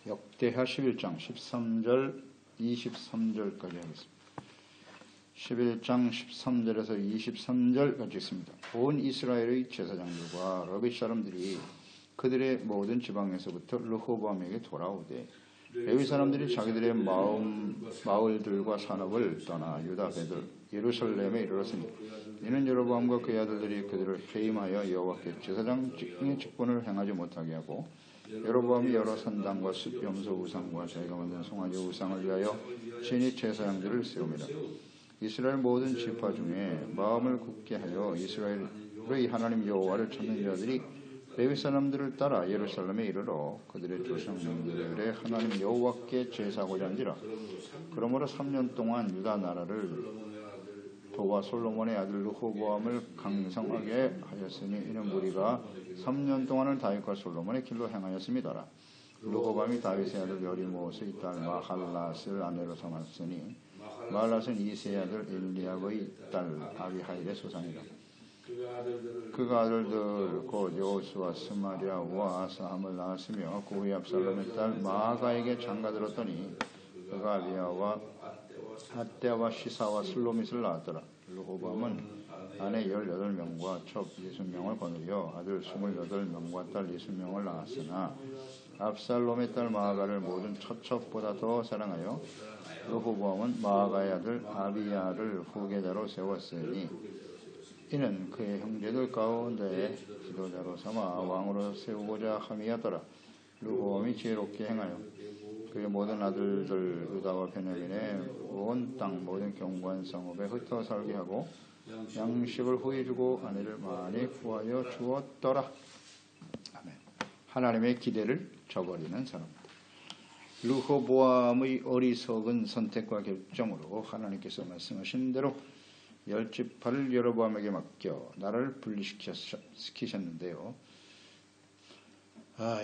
역대하 11장 13절 23절까지 하겠습니다. 11장 13절에서 23절까지 있습니다. 온 이스라엘의 제사장들과 러빗 사람들이 그들의 모든 지방에서부터 르호보암에게 돌아오되 레위 사람들이 자기들의 마을들과 산업을 떠나 유다 베들 예루살렘에 이르렀으니 이는 여로보암과 그의 아들들이 그들을 해임하여 여호와께 제사장의 직분을 행하지 못하게 하고 여로보암이 여러 산당과 숫염소 우상과 자기가 만든 송아지 우상을 위하여 친히 제사장들을 세웁니다. 이스라엘 모든 지파 중에 마음을 굳게 하여 이스라엘의 하나님 여호와를 찾는 자들이 레위 사람들을 따라 예루살렘에 이르러 그들의 조상들의 하나님 여호와께 제사하고자 한지라. 그러므로 3년 동안 유다 나라를 도와 솔로몬의 아들 르호보암을 강성하게 하였으니 이는 무리가 3년 동안을 다윗과 솔로몬의 길로 행하였습니다. 르호보암이 다윗의 아들 여리모스의 딸 마할랏을 아내로 삼았으니 마할랏은 이새의 아들 엘리압의 딸 아비하일의 소산이라. 그가 아들들 곧 여호수아 스마리아와 아사함을 낳았으며 그 후에 압살롬의 딸 마아가에게 장가들었더니 그가 아비야와 핫대와 시사와 슬로밋을 낳았더라. 르호보암은 아내 18명과 첩 60명을 거느려 아들 28명과 딸 60명을 낳았으나 압살롬의 딸 마아가를 모든 첩첩보다 더 사랑하여 르호보암은 마아가의 아들 아비야를 후계자로 세웠으니 이는 그의 형제들 가운데 지도자로 삼아 왕으로 세우고자 함이었더라. 르호보암이 지혜롭게 행하여 그의 모든 아들들 유다와 베냐민의 온 땅 모든 견고한 성읍에 흩어 살게 하고 양식을 후해주고 아내를 많이 구하여 주었더라. 아멘. 하나님의 기대를 저버리는 사람들. 르호보암의 어리석은 선택과 결정으로 하나님께서 말씀하신 대로 10지파를 여로보암에게 맡겨 나라를 분리시키셨는데요.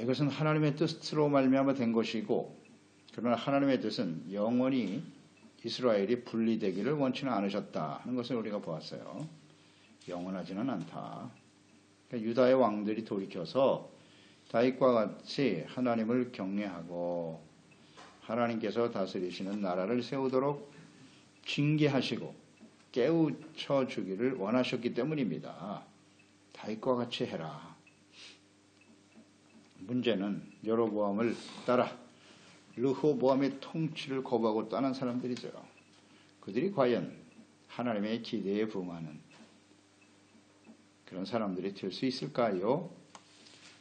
이것은 하나님의 뜻으로 말미암아 된 것이고, 그러나 하나님의 뜻은 영원히 이스라엘이 분리되기를 원치는 않으셨다 하는 것을 우리가 보았어요. 영원하지는 않다. 그러니까 유다의 왕들이 돌이켜서 다윗과 같이 하나님을 경외하고 하나님께서 다스리시는 나라를 세우도록 징계하시고 깨우쳐 주기를 원하셨기 때문입니다. 다윗과 같이 해라. 문제는 여로보암을 따라 르호보암의 통치를 거부하고 떠난 사람들이죠. 그들이 과연 하나님의 기대에 부응하는 그런 사람들이 될 수 있을까요?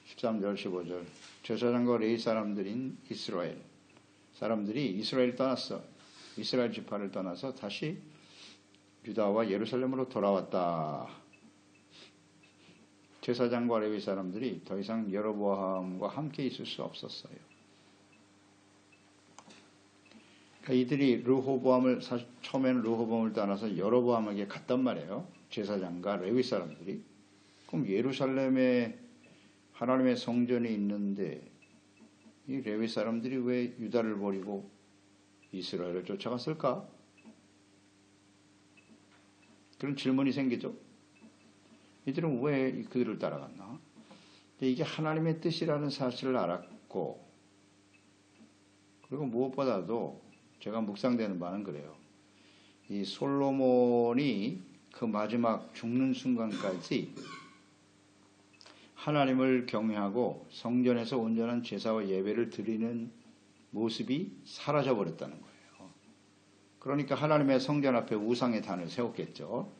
13절 15절 제사장과 레위 사람들인 이스라엘 사람들이 이스라엘을 떠났어. 이스라엘 지파를 떠나서 다시 유다와 예루살렘으로 돌아왔다. 제사장과 레위 사람들이 더 이상 여로보암과 함께 있을 수 없었어요. 그러니까 이들이 처음에는 르호보암을 떠나서 여로보암에게 갔단 말이에요. 제사장과 레위 사람들이. 그럼 예루살렘에 하나님의 성전이 있는데 이 레위 사람들이 왜 유다를 버리고 이스라엘을 쫓아갔을까? 그런 질문이 생기죠. 이들은 왜 그들을 따라갔나? 이게 하나님의 뜻이라는 사실을 알았고, 그리고 무엇보다도 제가 묵상되는 바는 그래요. 이 솔로몬이 그 마지막 죽는 순간까지 하나님을 경외하고 성전에서 온전한 제사와 예배를 드리는 모습이 사라져 버렸다는 거예요. 그러니까 하나님의 성전 앞에 우상의 단을 세웠겠죠.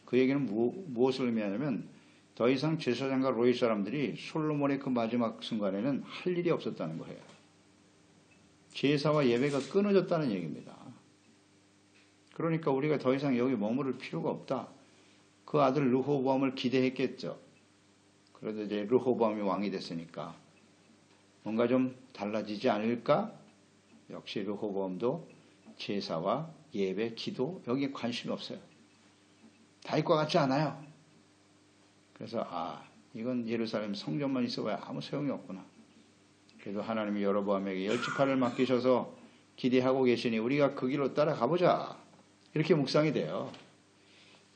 그 얘기는 무엇을 의미하냐면 더 이상 제사장과 레위 사람들이 솔로몬의 그 마지막 순간에는 할 일이 없었다는 거예요. 제사와 예배가 끊어졌다는 얘기입니다. 그러니까 우리가 더 이상 여기 머무를 필요가 없다. 그 아들 르호보암을 기대했겠죠. 그래도 이제 르호보암이 왕이 됐으니까 뭔가 좀 달라지지 않을까? 역시 르호보암도 제사와 예배, 기도 여기에 관심이 없어요. 다윗과 같지 않아요. 그래서 이건 예루살렘 성전만 있어봐야 아무 소용이 없구나. 그래도 하나님이 여로보암에게 10지파를 맡기셔서 기대하고 계시니 우리가 그 길로 따라가보자. 이렇게 묵상이 돼요.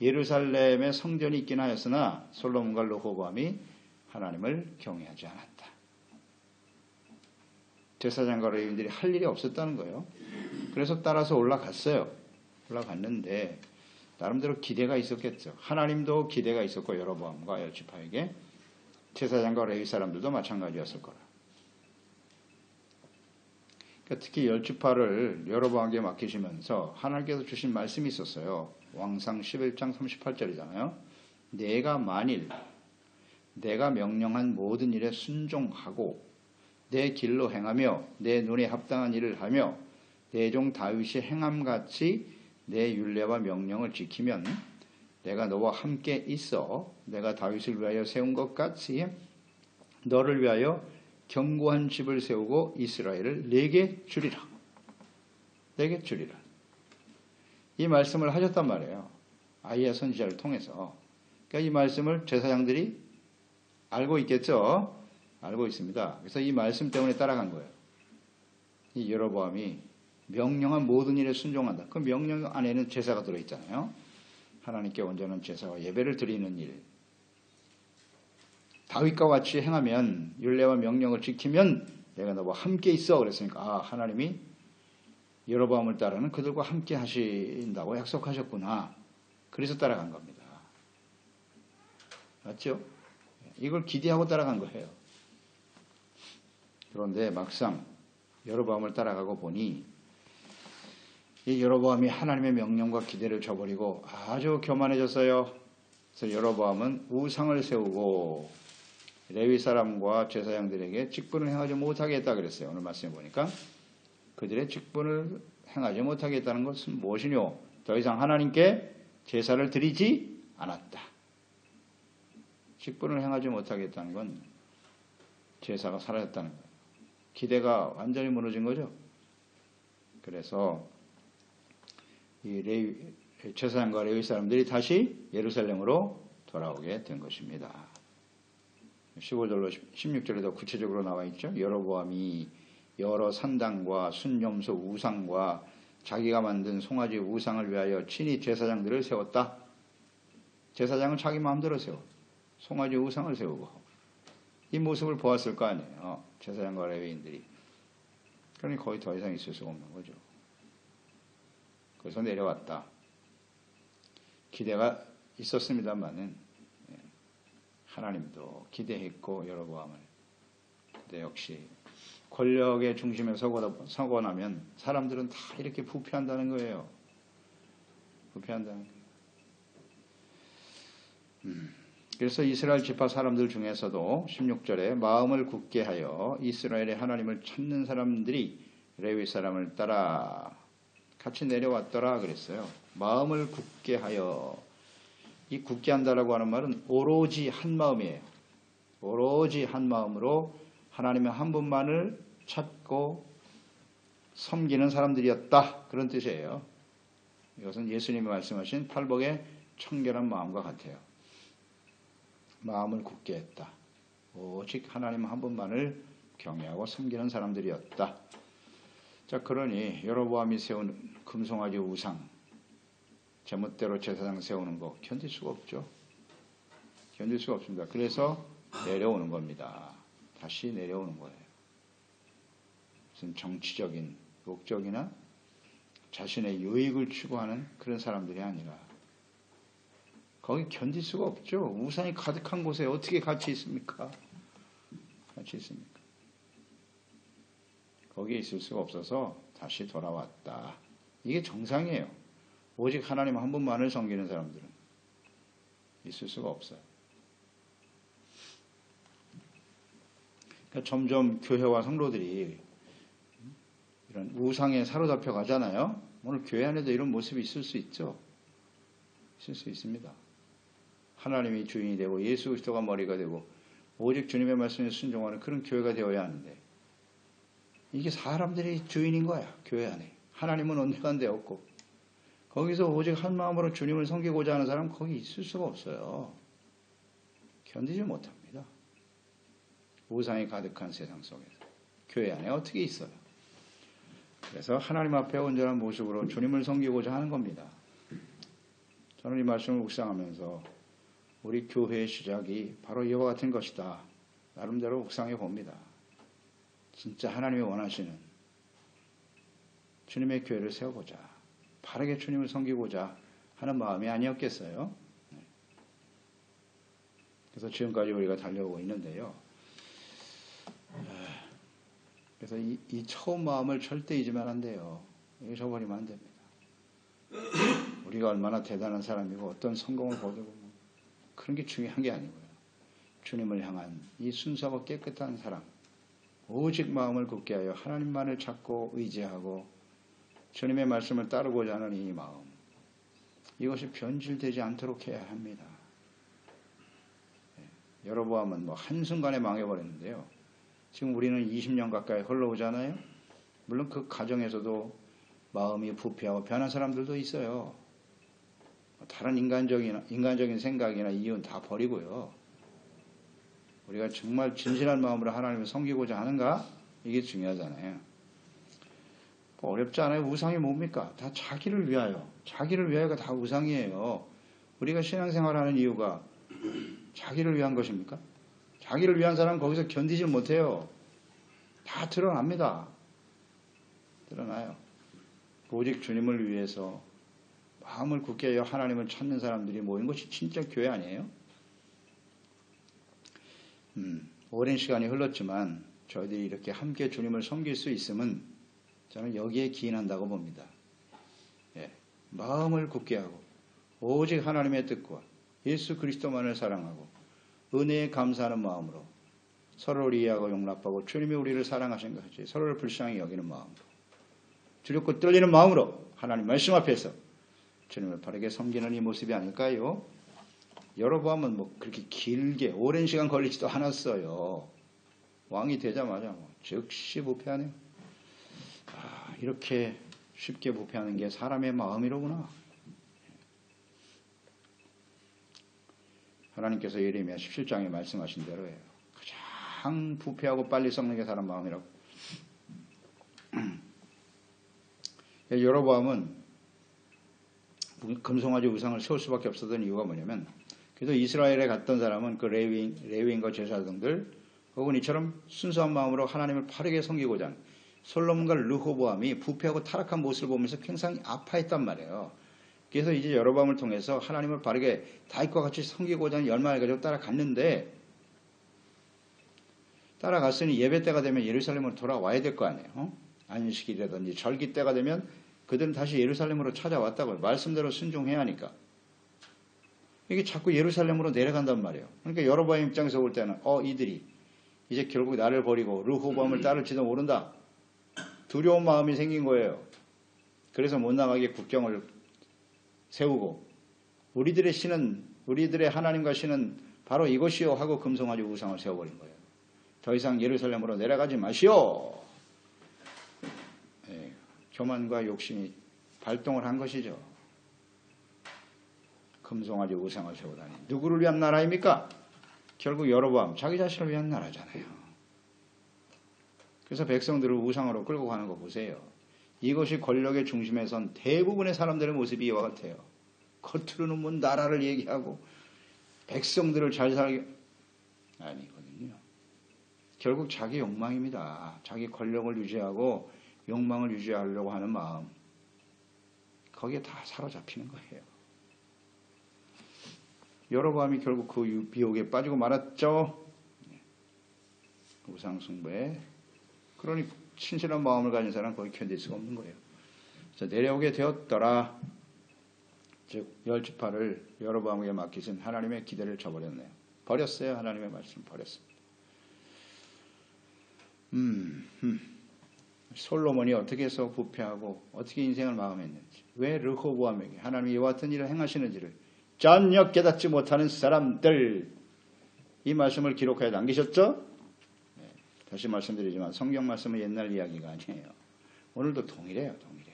예루살렘에 성전이 있긴 하였으나 솔로몬과 르호보암이 하나님을 경외하지 않았다. 제사장과 레위인들이 할 일이 없었다는 거예요. 그래서 따라서 올라갔어요. 올라갔는데 나름대로 기대가 있었겠죠. 하나님도 기대가 있었고 여로보암과 열지파에게 제사장과 레위 사람들도 마찬가지였을 거라. 그러니까 특히 열지파를 여로보암에게 맡기시면서 하나님께서 주신 말씀이 있었어요. 왕상 11장 38절이잖아요. 내가 만일 내가 명령한 모든 일에 순종하고 내 길로 행하며 내 눈에 합당한 일을 하며 내 종 다윗이 행함같이 내 율례와 명령을 지키면 내가 너와 함께 있어 내가 다윗을 위하여 세운 것 같이 너를 위하여 견고한 집을 세우고 이스라엘을 내게 주리라. 내게 주리라. 이 말씀을 하셨단 말이에요. 아이야 선지자를 통해서. 그러니까 이 말씀을 제사장들이 알고 있겠죠. 알고 있습니다. 그래서 이 말씀 때문에 따라간 거예요. 이 여로보암이 명령한 모든 일에 순종한다. 그 명령 안에는 제사가 들어있잖아요. 하나님께 온전한 제사와 예배를 드리는 일. 다윗과 같이 행하면 율례와 명령을 지키면 내가 너와 함께 있어. 그랬으니까 하나님이 여로보암을 따르는 그들과 함께 하신다고 약속하셨구나. 그래서 따라간 겁니다. 맞죠? 이걸 기대하고 따라간 거예요. 그런데 막상 여로보암을 따라가고 보니 이 여로보암이 하나님의 명령과 기대를 저버리고 아주 교만해졌어요. 그래서 여로보암은 우상을 세우고 레위 사람과 제사장들에게 직분을 행하지 못하게 했다 그랬어요. 오늘 말씀에 보니까 그들의 직분을 행하지 못하게 했다는 것은 무엇이뇨? 더 이상 하나님께 제사를 드리지 않았다. 직분을 행하지 못하게 했다는 건 제사가 사라졌다는 거예요. 기대가 완전히 무너진 거죠. 그래서 이 제사장과 레위 사람들이 다시 예루살렘으로 돌아오게 된 것입니다. 15절로 16절에도 구체적으로 나와 있죠. 여로보암이 여러 산당과 순념소 우상과 자기가 만든 송아지 우상을 위하여 친히 제사장들을 세웠다. 제사장은 자기 마음대로 세워. 송아지 우상을 세우고 이 모습을 보았을 거 아니에요. 제사장과 레위인들이. 그러니 거의 더 이상 있을 수가 없는 거죠. 그래서 내려왔다. 기대가 있었습니다만은 하나님도 기대했고 여로보암을. 근데 역시 권력의 중심에 서고 나면 사람들은 다 이렇게 부패한다는 거예요. 부패한다는 거예요. 그래서 이스라엘 지파 사람들 중에서도 16절에 마음을 굳게 하여 이스라엘의 하나님을 찾는 사람들이 레위 사람을 따라 같이 내려왔더라 그랬어요. 마음을 굳게 하여. 이 굳게 한다라고 하는 말은 오로지 한 마음이에요. 오로지 한 마음으로 하나님의 한 분만을 찾고 섬기는 사람들이었다. 그런 뜻이에요. 이것은 예수님이 말씀하신 팔복의 청결한 마음과 같아요. 마음을 굳게 했다. 오직 하나님 한 분만을 경외하고 섬기는 사람들이었다. 자, 그러니 여로보암이 세운 금송아지 우상, 제멋대로 제사장 세우는 거 견딜 수가 없죠. 견딜 수가 없습니다. 그래서 내려오는 겁니다. 다시 내려오는 거예요. 무슨 정치적인 목적이나 자신의 유익을 추구하는 그런 사람들이 아니라 거기 견딜 수가 없죠. 우상이 가득한 곳에 어떻게 같이 있습니까? 같이 있습니까? 거기에 있을 수가 없어서 다시 돌아왔다. 이게 정상이에요. 오직 하나님 한 분만을 섬기는 사람들은 있을 수가 없어요. 그러니까 점점 교회와 성도들이 이런 우상에 사로잡혀 가잖아요. 오늘 교회 안에도 이런 모습이 있을 수 있죠. 있을 수 있습니다. 하나님이 주인이 되고 예수 그리스도가 머리가 되고 오직 주님의 말씀에 순종하는 그런 교회가 되어야 하는데 이게 사람들이 주인인 거야. 교회 안에. 하나님은 언제간데 없고 거기서 오직 한 마음으로 주님을 섬기고자 하는 사람은 거기 있을 수가 없어요. 견디지 못합니다. 우상이 가득한 세상 속에서 교회 안에 어떻게 있어요? 그래서 하나님 앞에 온전한 모습으로 주님을 섬기고자 하는 겁니다. 저는 이 말씀을 묵상하면서 우리 교회의 시작이 바로 이와 같은 것이다. 나름대로 묵상해 봅니다. 진짜 하나님이 원하시는 주님의 교회를 세워보자. 바르게 주님을 섬기고자 하는 마음이 아니었겠어요? 그래서 지금까지 우리가 달려오고 있는데요. 그래서 이 처음 마음을 절대 잊으면 안 돼요. 잊어버리면 안 됩니다. 우리가 얼마나 대단한 사람이고 어떤 성공을 거두고 그런 게 중요한 게 아니고요. 주님을 향한 이 순수하고 깨끗한 사랑, 오직 마음을 굳게 하여 하나님만을 찾고 의지하고 주님의 말씀을 따르고자 하는 이 마음, 이것이 변질되지 않도록 해야 합니다. 여로보암은 한순간에 망해버렸는데요. 지금 우리는 20년 가까이 흘러오잖아요. 물론 그 가정에서도 마음이 부패하고 변한 사람들도 있어요. 다른 인간적인 생각이나 이유는 다 버리고요. 우리가 정말 진실한 마음으로 하나님을 섬기고자 하는가? 이게 중요하잖아요. 어렵지 않아요. 우상이 뭡니까? 다 자기를 위하여. 자기를 위하여가 다 우상이에요. 우리가 신앙생활하는 이유가 자기를 위한 것입니까? 자기를 위한 사람은 거기서 견디질 못해요. 다 드러납니다. 드러나요. 오직 주님을 위해서 마음을 굳게 하여 하나님을 찾는 사람들이 모인 것이 진짜 교회 아니에요? 오랜 시간이 흘렀지만 저희들이 이렇게 함께 주님을 섬길 수 있음은 저는 여기에 기인한다고 봅니다. 마음을 굳게 하고 오직 하나님의 뜻과 예수 그리스도만을 사랑하고 은혜에 감사하는 마음으로 서로를 이해하고 용납하고 주님이 우리를 사랑하신 것이 서로를 불쌍히 여기는 마음으로 두렵고 떨리는 마음으로 하나님 말씀 앞에서 주님을 바르게 섬기는 이 모습이 아닐까요? 여로보암은 그렇게 길게 오랜 시간 걸리지도 않았어요. 왕이 되자마자 즉시 부패하네요. 이렇게 쉽게 부패하는 게 사람의 마음이로구나. 하나님께서 예레미야 17장에 말씀하신 대로예요. 가장 부패하고 빨리 썩는 게 사람 마음이라고. 여로보암은 금송아지 우상을 세울 수밖에 없었던 이유가 뭐냐면, 그래도 이스라엘에 갔던 사람은 그 레위인과 제사장들 혹은 이처럼 순수한 마음으로 하나님을 바르게 섬기고자 하는 솔로몬과 르호보암이 부패하고 타락한 모습을 보면서 굉장히 아파했단 말이에요. 그래서 이제 여로보암을 통해서 하나님을 바르게 다윗과 같이 섬기고자 하는 열망을 가지고 따라갔는데, 따라갔으니 예배 때가 되면 예루살렘으로 돌아와야 될 거 아니에요. 안식일이라든지 절기 때가 되면 그들은 다시 예루살렘으로 찾아왔다고요. 말씀대로 순종해야 하니까. 이게 자꾸 예루살렘으로 내려간단 말이에요. 그러니까 여로보암 입장에서 볼 때는 이들이 이제 결국 나를 버리고 르호보암을 따를지도 모른다. 두려운 마음이 생긴 거예요. 그래서 못 나가게 국경을 세우고 우리들의 하나님과 신은 바로 이것이요 하고 금송아지 우상을 세워버린 거예요. 더 이상 예루살렘으로 내려가지 마시오. 교만과 욕심이 발동을 한 것이죠. 금송아지 우상을 세우다니. 누구를 위한 나라입니까? 결국 여로보암 자기 자신을 위한 나라잖아요. 그래서 백성들을 우상으로 끌고 가는 거 보세요. 이것이 권력의 중심에 선 대부분의 사람들의 모습이 이와 같아요. 겉으로는 나라를 얘기하고 백성들을 잘 살게 아니거든요. 결국 자기 욕망입니다. 자기 권력을 유지하고 욕망을 유지하려고 하는 마음, 거기에 다 사로잡히는 거예요. 여로보암이 결국 그 비옥에 빠지고 말았죠. 우상숭배에. 그러니 신실한 마음을 가진 사람은 거의 견딜 수가 없는 거예요. 그래서 내려오게 되었더라. 즉 10지파를 여로보암에게 맡기신 하나님의 기대를 저버렸네요. 버렸어요. 하나님의 말씀 버렸습니다. 솔로몬이 어떻게 해서 부패하고 어떻게 인생을 마감했는지, 왜 르호보암에게 하나님이 이와 같은 일을 행하시는지를 전혀 깨닫지 못하는 사람들, 이 말씀을 기록하여 남기셨죠? 다시 말씀드리지만 성경 말씀은 옛날 이야기가 아니에요. 오늘도 동일해요. 동일해.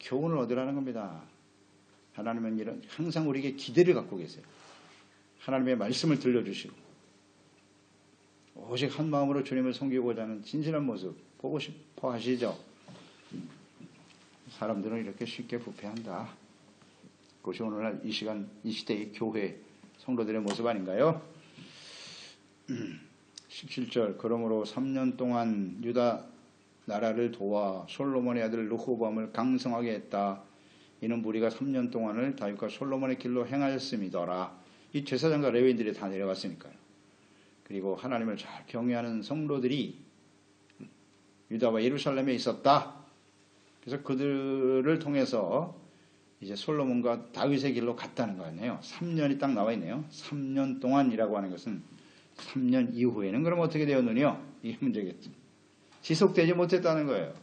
교훈을 얻으라는 겁니다. 하나님은 항상 우리에게 기대를 갖고 계세요. 하나님의 말씀을 들려주시고 오직 한 마음으로 주님을 섬기고자 하는 진실한 모습 보고 싶어 하시죠. 사람들은 이렇게 쉽게 부패한다. 그것이 오늘날 이 시간 이 시대의 교회 성도들의 모습 아닌가요? 17절 그러므로 3년 동안 유다 나라를 도와 솔로몬의 아들 르호보암을 강성하게 했다. 이는 무리가 3년 동안을 다윗과 솔로몬의 길로 행하였음이더라. 이 제사장과 레위인들이 다 내려갔으니까요. 그리고 하나님을 잘 경외하는 성도들이 유다와 예루살렘에 있었다. 그래서 그들을 통해서 이제 솔로몬과 다윗의 길로 갔다는 거 아니에요. 3년이 딱 나와 있네요. 3년 동안이라고 하는 것은 3년 이후에는 그럼 어떻게 되었느냐? 이게 문제겠죠. 지속되지 못했다는 거예요.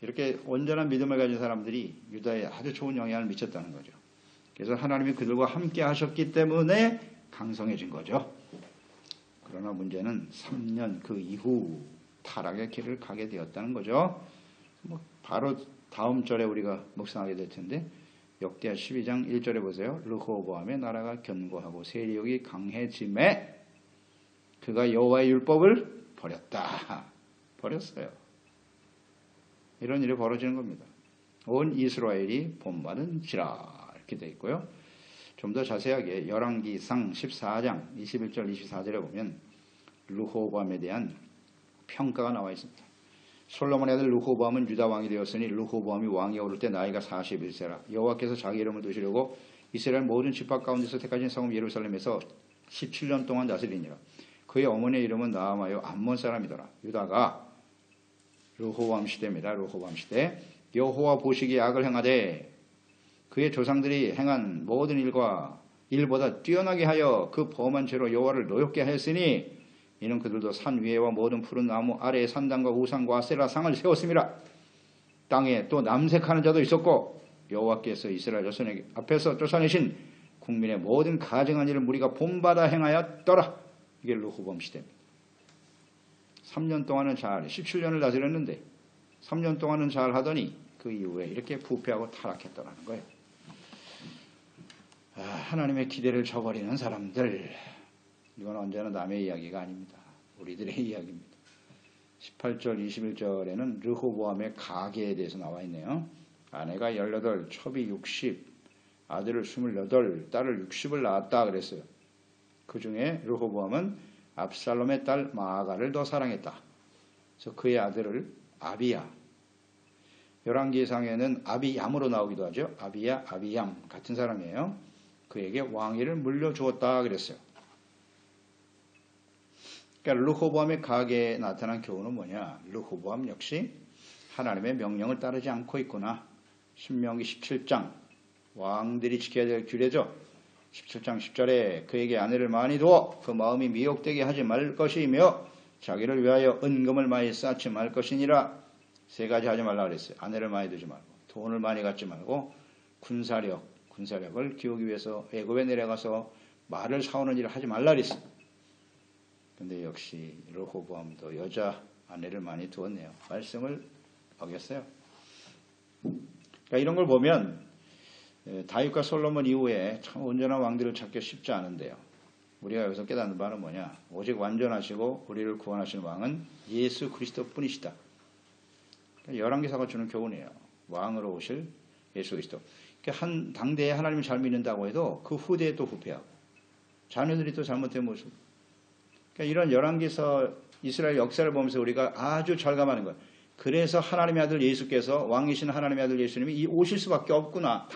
이렇게 온전한 믿음을 가진 사람들이 유다에 아주 좋은 영향을 미쳤다는 거죠. 그래서 하나님이 그들과 함께 하셨기 때문에 강성해진 거죠. 그러나 문제는 3년 그 이후 타락의 길을 가게 되었다는 거죠. 바로 다음 절에 우리가 묵상하게 될 텐데 역대하 12장 1절에 보세요. 르호보암의 나라가 견고하고 세력이 강해짐에 그가 여호와의 율법을 버렸어요. 이런 일이 벌어지는 겁니다. 온 이스라엘이 본받은지라 이렇게 되어 있고요. 좀 더 자세하게 열왕기상 14장 21절 24절에 보면 르호보암에 대한 평가가 나와 있습니다. 솔로몬의 아들 르호보암은 유다 왕이 되었으니 르호보암이 왕이 오를 때 나이가 41세라. 여호와께서 자기 이름을 두시려고 이스라엘 모든 지파 가운데서 택하신 성읍 예루살렘에서 17년 동안 다스리니라. 그의 어머니의 이름은 나아마요 암몬 사람이더라. 유다가 르호보암 시대입니다. 르호보암 시대 여호와 보시기에 악을 행하되 그의 조상들이 행한 모든 일보다 뛰어나게 하여 그 범한 죄로 여호와를 노엽게 하였으니 이는 그들도 산 위에와 모든 푸른 나무 아래에 산당과 우상과 아세라상을 세웠음이라. 땅에 또 남색하는 자도 있었고 여호와께서 이스라엘 자손에게 앞에서 쫓아내신 국민의 모든 가증한 일을 무리가 본받아 행하였더라. 이게 르호보암 시대입니다. 3년 동안은 17년을 다스렸는데 3년 동안은 잘 하더니 그 이후에 이렇게 부패하고 타락했더라는 거예요. 하나님의 기대를 저버리는 사람들, 이건 언제나 남의 이야기가 아닙니다. 우리들의 이야기입니다. 18절 21절에는 르호보암의 가계에 대해서 나와 있네요. 아내가 18, 첩이 60, 아들을 28, 딸을 60을 낳았다 그랬어요. 그 중에 르호보암은 압살롬의 딸 마아가를 더 사랑했다. 그래서 그의 아들을 아비야, 열왕기상에는 아비얌으로 나오기도 하죠. 아비야, 아비얌 같은 사람이에요. 그에게 왕위를 물려주었다 그랬어요. 그러니까 르호보암의 가계에 나타난 교훈은 뭐냐? 르호보암 역시 하나님의 명령을 따르지 않고 있구나. 신명기 17장 왕들이 지켜야 될 규례죠. 17장 10절에 그에게 아내를 많이 두어 그 마음이 미혹되게 하지 말 것이며 자기를 위하여 은금을 많이 쌓지 말 것이니라. 세 가지 하지 말라 그랬어요. 아내를 많이 두지 말고, 돈을 많이 갖지 말고, 군사력을 키우기 위해서 애굽에 내려가서 말을 사오는 일을 하지 말라 그랬어요. 근데 역시 르호보암도 여자 아내를 많이 두었네요. 말씀을 어겼어요. 그러니까 이런 걸 보면 다윗과 솔로몬 이후에 참 온전한 왕들을 찾기 쉽지 않은데요. 우리가 여기서 깨닫는 바는 뭐냐? 오직 완전하시고 우리를 구원하시는 왕은 예수 그리스도 뿐이시다. 그러니까 열왕기사가 주는 교훈이에요. 왕으로 오실 예수 그리스도. 그러니까 한 당대에 하나님을 잘 믿는다고 해도 그 후대에 또 부패하고 자녀들이 또 잘못된 모습. 그러니까 이런 열왕기서 이스라엘 역사를 보면서 우리가 아주 절감하는 거예요. 그래서 하나님의 아들 예수께서 왕이신 하나님의 아들 예수님이 오실 수밖에 없구나.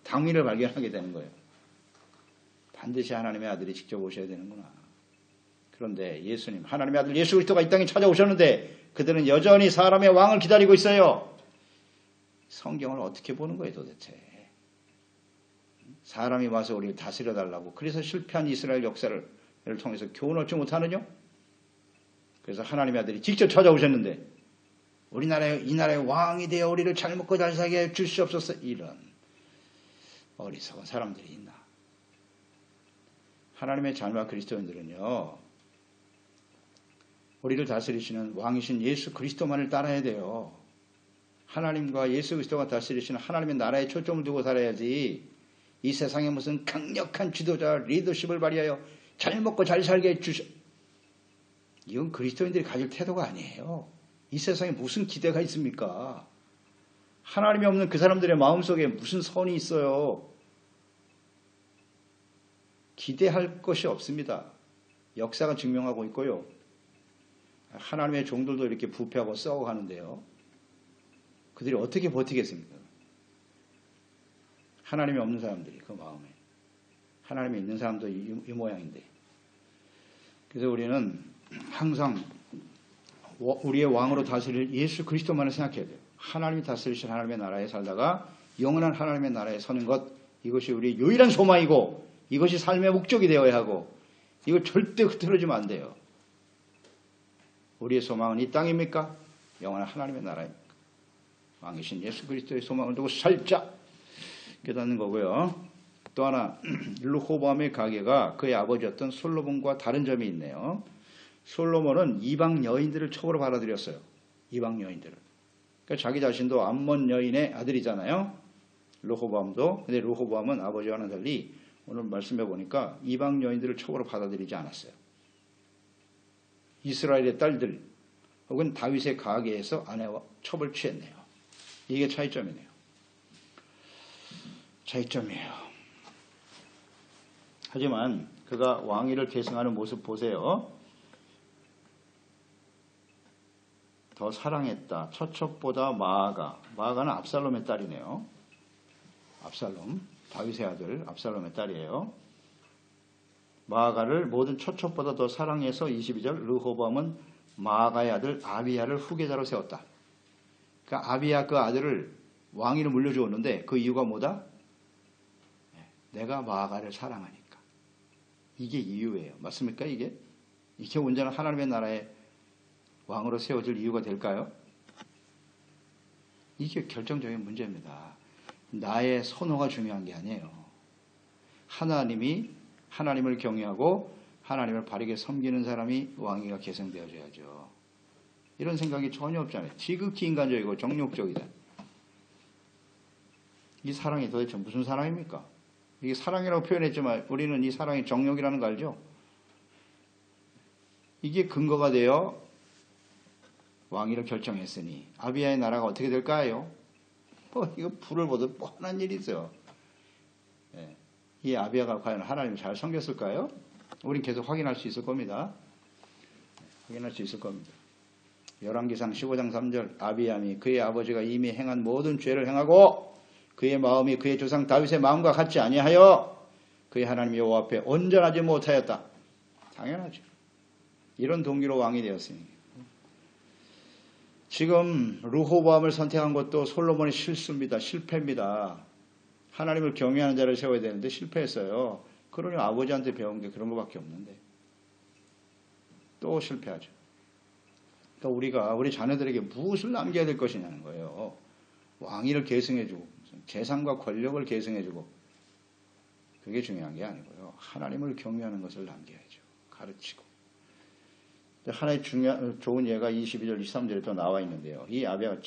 당위를 발견하게 되는 거예요. 반드시 하나님의 아들이 직접 오셔야 되는구나. 그런데 예수님, 하나님의 아들 예수 그리스도가 이 땅에 찾아오셨는데 그들은 여전히 사람의 왕을 기다리고 있어요. 성경을 어떻게 보는 거예요 도대체. 사람이 와서 우리를 다스려달라고 그래서 실패한 이스라엘 역사를 통해서 교훈 얻지 못하느냐? 그래서 하나님의 아들이 직접 찾아오셨는데 이 나라의 왕이 되어 우리를 잘 먹고 잘 살게 해 주시옵소서. 이런 어리석은 사람들이 있나. 하나님의 자녀와 그리스도인들은요, 우리를 다스리시는 왕이신 예수 그리스도만을 따라야 돼요. 하나님과 예수 그리스도가 다스리시는 하나님의 나라에 초점을 두고 살아야지 이 세상에 무슨 강력한 지도자 리더십을 발휘하여 잘 먹고 잘 살게 해주셔. 이건 그리스도인들이 가질 태도가 아니에요. 이 세상에 무슨 기대가 있습니까? 하나님이 없는 그 사람들의 마음속에 무슨 선이 있어요? 기대할 것이 없습니다. 역사가 증명하고 있고요. 하나님의 종들도 이렇게 부패하고 썩어가는데요. 그들이 어떻게 버티겠습니까? 하나님이 없는 사람들이 그 마음에. 하나님이 있는 사람도 이 모양인데. 그래서 우리는 항상 우리의 왕으로 다스릴 예수 그리스도만을 생각해야 돼요. 하나님이 다스리신 하나님의 나라에 살다가 영원한 하나님의 나라에 서는 것, 이것이 우리의 유일한 소망이고 이것이 삶의 목적이 되어야 하고 이걸 절대 흐트러지면 안 돼요. 우리의 소망은 이 땅입니까? 영원한 하나님의 나라입니까? 왕이신 예수 그리스도의 소망을 두고 살자 깨닫는 거고요. 또 하나 르호보암의 가계가 그의 아버지였던 솔로몬과 다른 점이 있네요. 솔로몬은 이방 여인들을 첩으로 받아들였어요. 이방 여인들을. 그러니까 자기 자신도 암몬 여인의 아들이잖아요. 르호보암도. 근데 르호보암은 아버지와는 달리 오늘 말씀해 보니까 이방 여인들을 첩으로 받아들이지 않았어요. 이스라엘의 딸들 혹은 다윗의 가계에서 아내와 첩을 취했네요. 이게 차이점이네요. 차이점이에요. 하지만 그가 왕위를 계승하는 모습 보세요. 더 사랑했다. 처첩보다 마아가는 압살롬의 딸이네요. 압살롬, 다윗의 아들 압살롬의 딸이에요. 마아가를 모든 처첩보다 더 사랑해서 22절 르호보암은 마아가의 아들 아비야를 후계자로 세웠다. 그러니까 아비야 그 아들을 왕위를 물려주었는데 그 이유가 뭐다? 내가 마아가를 사랑하니까. 이게 이유예요. 맞습니까? 이게 온전한 하나님의 나라의 왕으로 세워질 이유가 될까요? 이게 결정적인 문제입니다. 나의 선호가 중요한 게 아니에요. 하나님을 경외하고 하나님을 바르게 섬기는 사람이 왕위가 계승되어져야죠. 이런 생각이 전혀 없잖아요. 지극히 인간적이고 정욕적이다. 이 사랑이 도대체 무슨 사랑입니까? 이게 사랑이라고 표현했지만 우리는 이 사랑이 정욕이라는 거 알죠? 이게 근거가 되어 왕위를 결정했으니 아비야의 나라가 어떻게 될까요? 이거 불을 보듯 뻔한 일이 있어요. 이 아비야가 과연 하나님을 잘 섬겼을까요? 우린 계속 확인할 수 있을 겁니다. 확인할 수 있을 겁니다. 열왕기상 15장 3절 아비야미 그의 아버지가 이미 행한 모든 죄를 행하고 그의 마음이 그의 조상 다윗의 마음과 같지 아니하여 그의 하나님 여호와 앞에 온전하지 못하였다. 당연하죠. 이런 동기로 왕이 되었으니 지금 르호보암을 선택한 것도 솔로몬의 실수입니다. 실패입니다. 하나님을 경외하는 자를 세워야 되는데 실패했어요. 그러니 아버지한테 배운 게 그런 것밖에 없는데 또 실패하죠. 그러니까 우리가 우리 자녀들에게 무엇을 남겨야 될 것이냐는 거예요. 왕위를 계승해주고 재산과 권력을 계승해주고 그게 중요한 게 아니고요. 하나님을 경외하는 것을 남겨야죠. 가르치고. 하나의 좋은 예가 22절 23절에 또 나와 있는데요. 이 아비야가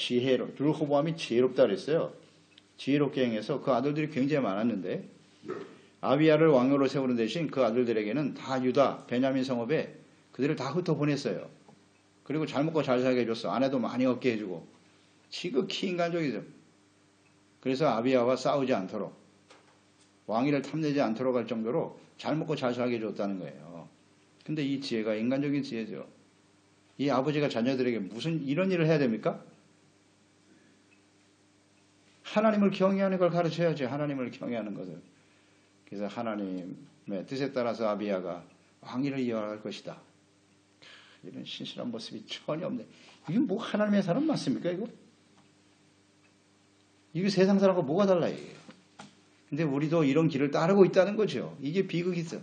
르호보암이 지혜롭다 그랬어요. 지혜롭게 행해서 그 아들들이 굉장히 많았는데 아비야를 왕으로 세우는 대신 그 아들들에게는 다 유다, 베냐민 성읍에 그들을 다 흩어보냈어요. 그리고 잘 먹고 잘 살게 해줬어. 아내도 많이 얻게 해주고. 지극히 인간적이죠. 그래서 아비야와 싸우지 않도록 왕위를 탐내지 않도록 할 정도로 잘 먹고 잘 살게 해줬다는 거예요. 근데 이 지혜가 인간적인 지혜죠. 이 아버지가 자녀들에게 무슨 이런 일을 해야 됩니까? 하나님을 경외하는 걸 가르쳐야지. 하나님을 경외하는 것을. 그래서 하나님의 뜻에 따라서 아비야가 왕위를 이어갈 것이다. 이런 신실한 모습이 전혀 없네. 이게 뭐 하나님의 사람 맞습니까? 이게 세상 사람과 뭐가 달라 이게. 근데 우리도 이런 길을 따르고 있다는 거죠. 이게 비극이죠.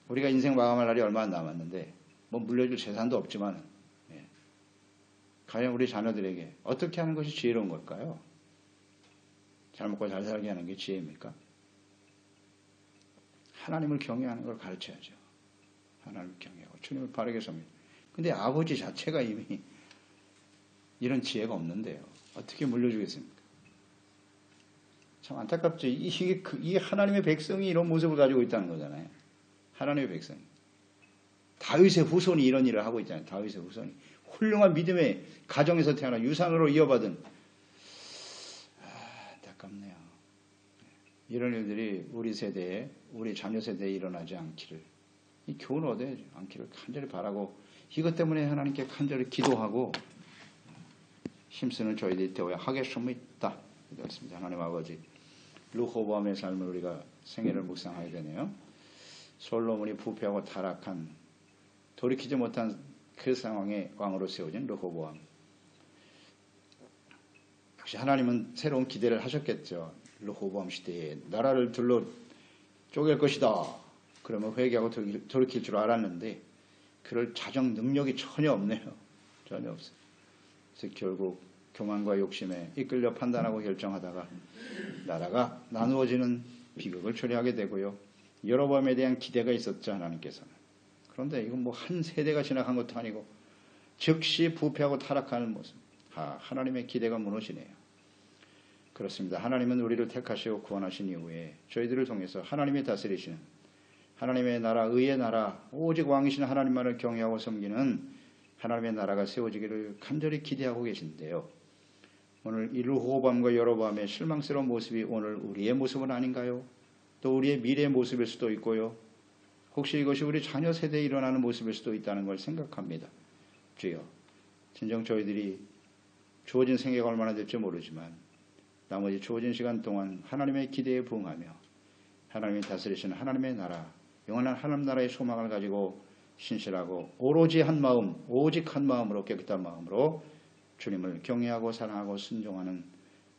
우리가 인생 마감할 날이 얼마나 남았는데 뭐 물려줄 재산도 없지만 과연 우리 자녀들에게 어떻게 하는 것이 지혜로운 걸까요? 잘 먹고 잘 살게 하는 게 지혜입니까? 하나님을 경외하는 걸 가르쳐야죠. 하나님을 경외하고 주님을 바르게 섬기고. 근데 아버지 자체가 이미 이런 지혜가 없는데요. 어떻게 물려주겠습니까? 참 안타깝죠. 이게 하나님의 백성이 이런 모습을 가지고 있다는 거잖아요. 하나님의 백성이. 다윗의 후손이 이런 일을 하고 있잖아요. 다윗의 후손이. 훌륭한 믿음의 가정에서 태어나 유산으로 이어받은. 안타깝네요. 이런 일들이 우리 세대에, 우리 자녀 세대에 일어나지 않기를 이 교훈을 얻어야 않기를 간절히 바라고 이것 때문에 하나님께 간절히 기도하고 힘쓰는 저희들이 되어야 하겠습니다. 기도했습니다. 하나님 아버지, 르호보암의 삶을 우리가 생애를 묵상하게 되네요. 솔로몬이 부패하고 타락한 돌이키지 못한 그 상황에 왕으로 세워진 르호보암. 역시 하나님은 새로운 기대를 하셨겠죠. 르호보암 시대에 나라를 둘러 쪼갤 것이다. 그러면 회개하고 돌이킬 줄 알았는데 그럴 자정 능력이 전혀 없네요. 전혀 없어요. 그래서 결국 교만과 욕심에 이끌려 판단하고 결정하다가 나라가 나누어지는 비극을 초래하게 되고요. 여로보암에 대한 기대가 있었죠. 하나님께서는. 그런데 이건 뭐 한 세대가 지나간 것도 아니고 즉시 부패하고 타락하는 모습. 하나님의 기대가 무너지네요. 그렇습니다. 하나님은 우리를 택하시고 구원하신 이후에 저희들을 통해서 하나님이 다스리시는 하나님의 나라, 의의 나라, 오직 왕이신 하나님만을 경외하고 섬기는 하나님의 나라가 세워지기를 간절히 기대하고 계신데요. 오늘 이 르호보암과 여로보암의 실망스러운 모습이 오늘 우리의 모습은 아닌가요? 또 우리의 미래의 모습일 수도 있고요. 혹시 이것이 우리 자녀 세대에 일어나는 모습일 수도 있다는 걸 생각합니다. 주여, 진정 저희들이 주어진 생애가 얼마나 될지 모르지만 나머지 주어진 시간 동안 하나님의 기대에 부응하며 하나님이 다스리시는 하나님의 나라, 영원한 하나님 나라의 소망을 가지고 신실하고 오로지 한 마음, 오직 한 마음으로 깨끗한 마음으로 주님을 경외하고 사랑하고 순종하는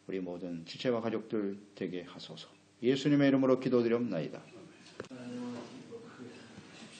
우리 모든 지체와 가족들 되게 하소서. 예수님의 이름으로 기도드리옵나이다.